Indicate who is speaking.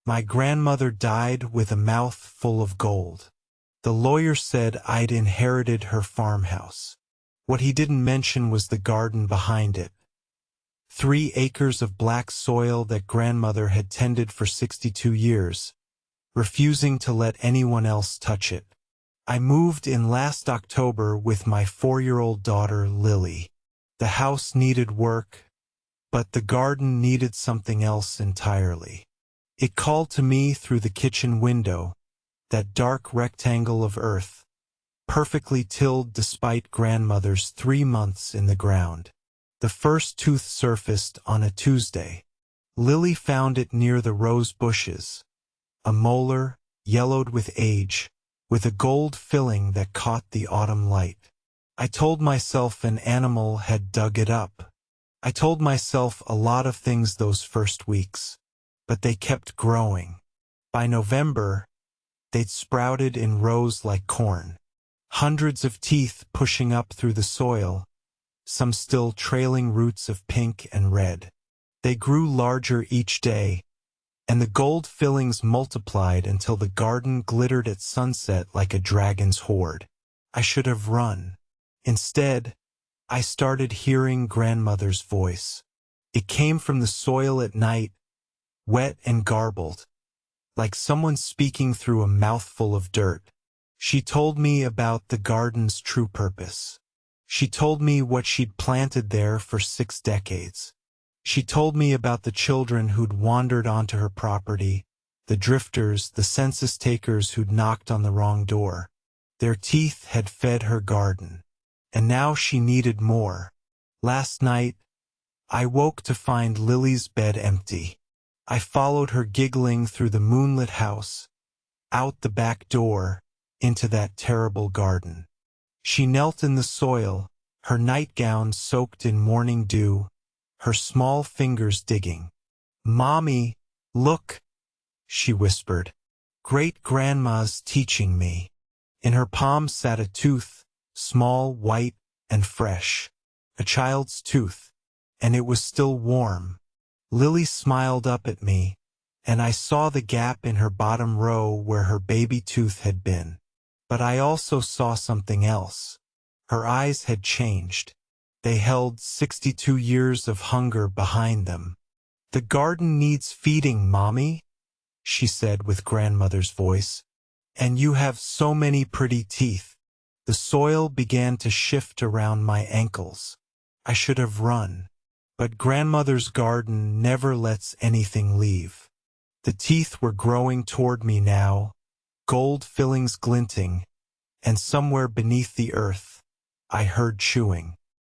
Speaker 1: My grandmother died with a mouth full of gold. The lawyer said I'd inherited her farmhouse. What he didn't mention was the garden behind it. 3 acres of black soil that grandmother had tended for 62 years, refusing to let anyone else touch it. I moved in last October with my 4-year-old daughter, Lily. The house needed work, but the garden needed something else entirely. It called to me through the kitchen window, that dark rectangle of earth, perfectly tilled despite grandmother's 3 months in the ground. The first tooth surfaced on a Tuesday. Lily found it near the rose bushes, a molar, yellowed with age, with a gold filling that caught the autumn light. I told myself an animal had dug it up. I told myself a lot of things those first weeks, but they kept growing. By November, they'd sprouted in rows like corn, hundreds of teeth pushing up through the soil, some still trailing roots of pink and red. They grew larger each day, and the gold fillings multiplied until the garden glittered at sunset like a dragon's hoard. I should have run. Instead, I started hearing grandmother's voice. It came from the soil at night, wet and garbled, like someone speaking through a mouthful of dirt. She told me about the garden's true purpose. She told me what she'd planted there for 6 decades. She told me about the children who'd wandered onto her property, the drifters, the census takers who'd knocked on the wrong door. Their teeth had fed her garden, and now she needed more. Last night, I woke to find Lily's bed empty. I followed her giggling through the moonlit house, out the back door, into that terrible garden. She knelt in the soil, her nightgown soaked in morning dew, her small fingers digging. "Mommy, look," she whispered. "Great-grandma's teaching me." In her palm sat a tooth, small, white, and fresh. A child's tooth, and it was still warm. Lily smiled up at me, and I saw the gap in her bottom row where her baby tooth had been. But I also saw something else. Her eyes had changed. They held 62 years of hunger behind them. "The garden needs feeding, Mommy," she said with grandmother's voice. "And you have so many pretty teeth." The soil began to shift around my ankles. I should have run. But grandmother's garden never lets anything leave. The teeth were growing toward me now, gold fillings glinting, and somewhere beneath the earth, I heard chewing.